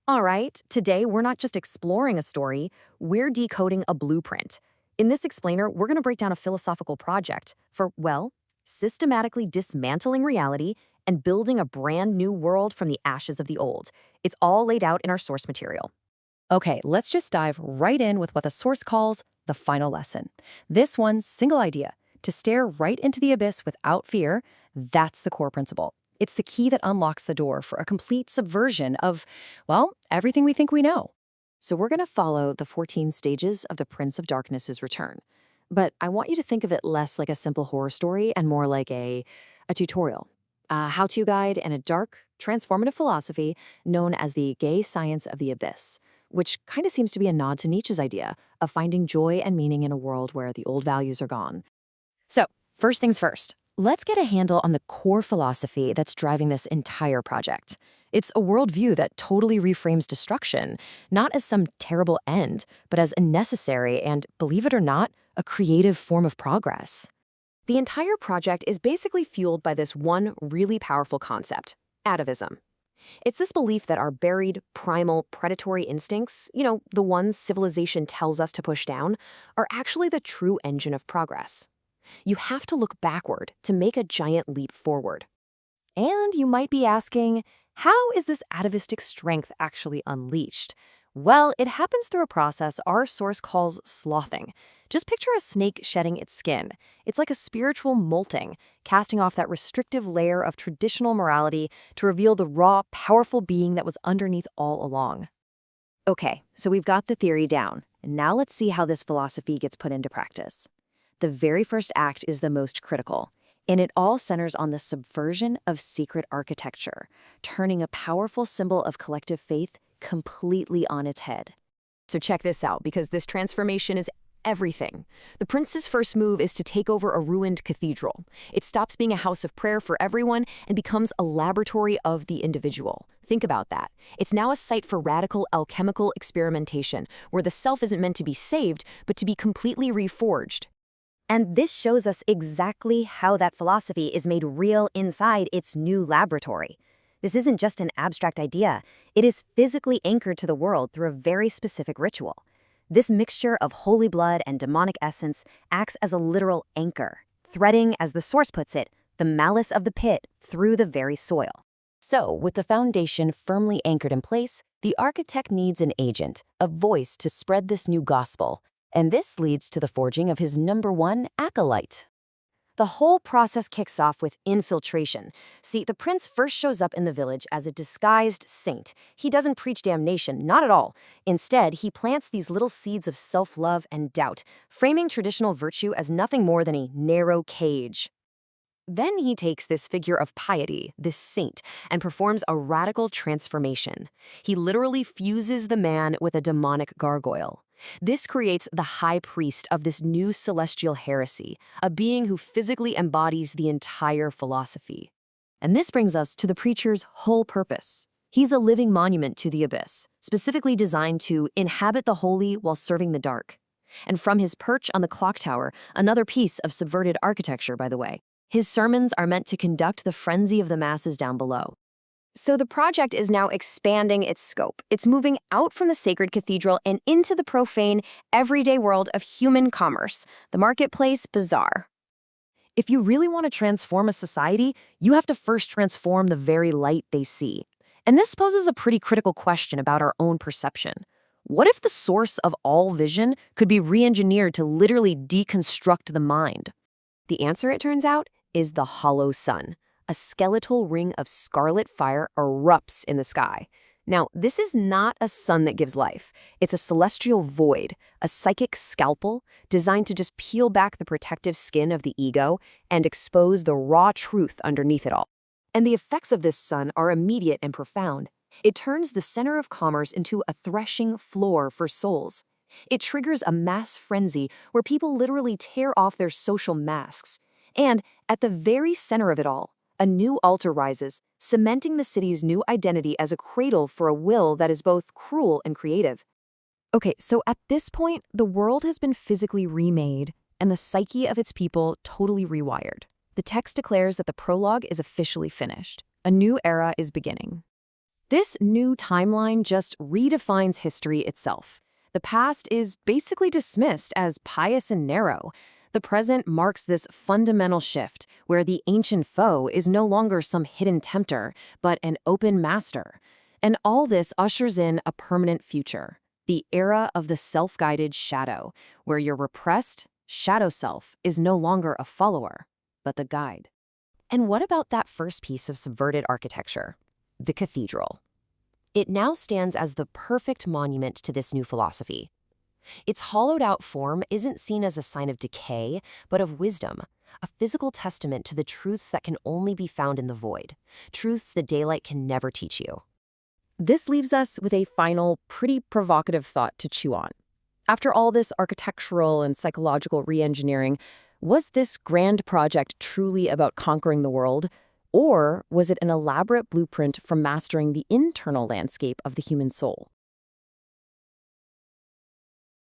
All right, today we're not just exploring a story, we're decoding a blueprint. In this explainer, we're going to break down a philosophical project for, well, systematically dismantling reality and building a brand new world from the ashes of the old. It's all laid out in our source material. Okay, let's just dive right in with what the source calls the final lesson. This one's single idea, to stare right into the abyss without fear, that's the core principle. It's the key that unlocks the door for a complete subversion of, well, everything we think we know. So we're going to follow the 14 stages of the Prince of Darkness's return. But I want you to think of it less like a simple horror story and more like a tutorial, a how-to guide, and a dark, transformative philosophy known as the gay science of the abyss, which kind of seems to be a nod to Nietzsche's idea of finding joy and meaning in a world where the old values are gone. So, first things first, let's get a handle on the core philosophy that's driving this entire project. It's a worldview that totally reframes destruction, not as some terrible end, but as a necessary and, believe it or not, a creative form of progress. The entire project is basically fueled by this one really powerful concept, atavism. It's this belief that our buried, primal, predatory instincts, the ones civilization tells us to push down, are actually the true engine of progress. You have to look backward to make a giant leap forward. And you might be asking, how is this atavistic strength actually unleashed? Well, it happens through a process our source calls slothing. Just picture a snake shedding its skin. It's like a spiritual molting, casting off that restrictive layer of traditional morality to reveal the raw, powerful being that was underneath all along. Okay, so we've got the theory down, and now let's see how this philosophy gets put into practice. The very first act is the most critical, and it all centers on the subversion of secret architecture, turning a powerful symbol of collective faith completely on its head. So check this out, because this transformation is everything. The prince's first move is to take over a ruined cathedral. It stops being a house of prayer for everyone and becomes a laboratory of the individual. Think about that. It's now a site for radical alchemical experimentation, where the self isn't meant to be saved, but to be completely reforged. And this shows us exactly how that philosophy is made real inside its new laboratory. This isn't just an abstract idea. It is physically anchored to the world through a very specific ritual. This mixture of holy blood and demonic essence acts as a literal anchor, threading, as the source puts it, the malice of the pit through the very soil. So, with the foundation firmly anchored in place, the architect needs an agent, a voice to spread this new gospel. And this leads to the forging of his number one acolyte. The whole process kicks off with infiltration. See, the prince first shows up in the village as a disguised saint. He doesn't preach damnation, not at all. Instead, he plants these little seeds of self-love and doubt, framing traditional virtue as nothing more than a narrow cage. Then he takes this figure of piety, this saint, and performs a radical transformation. He literally fuses the man with a demonic gargoyle. This creates the high priest of this new celestial heresy, a being who physically embodies the entire philosophy. And this brings us to the preacher's whole purpose. He's a living monument to the abyss, specifically designed to inhabit the holy while serving the dark. And from his perch on the clock tower, another piece of subverted architecture, by the way, his sermons are meant to conduct the frenzy of the masses down below. So the project is now expanding its scope. It's moving out from the sacred cathedral and into the profane, everyday world of human commerce, the marketplace bazaar. If you really want to transform a society, you have to first transform the very light they see. And this poses a pretty critical question about our own perception. What if the source of all vision could be re-engineered to literally deconstruct the mind? The answer, it turns out, is the hollow sun. A skeletal ring of scarlet fire erupts in the sky. Now, this is not a sun that gives life. It's a celestial void, a psychic scalpel designed to just peel back the protective skin of the ego and expose the raw truth underneath it all. And the effects of this sun are immediate and profound. It turns the center of commerce into a threshing floor for souls. It triggers a mass frenzy where people literally tear off their social masks. And at the very center of it all, a new altar rises, cementing the city's new identity as a cradle for a will that is both cruel and creative. Okay, so at this point, the world has been physically remade and the psyche of its people totally rewired. The text declares that the prologue is officially finished. A new era is beginning. This new timeline just redefines history itself. The past is basically dismissed as pious and narrow. The present marks this fundamental shift where the ancient foe is no longer some hidden tempter, but an open master. And all this ushers in a permanent future, the era of the self-guided shadow, where your repressed, shadow self is no longer a follower, but the guide. And what about that first piece of subverted architecture? The cathedral. It now stands as the perfect monument to this new philosophy. Its hollowed-out form isn't seen as a sign of decay, but of wisdom, a physical testament to the truths that can only be found in the void, truths the daylight can never teach you. This leaves us with a final, pretty provocative thought to chew on. After all this architectural and psychological re-engineering, was this grand project truly about conquering the world? Or was it an elaborate blueprint for mastering the internal landscape of the human soul?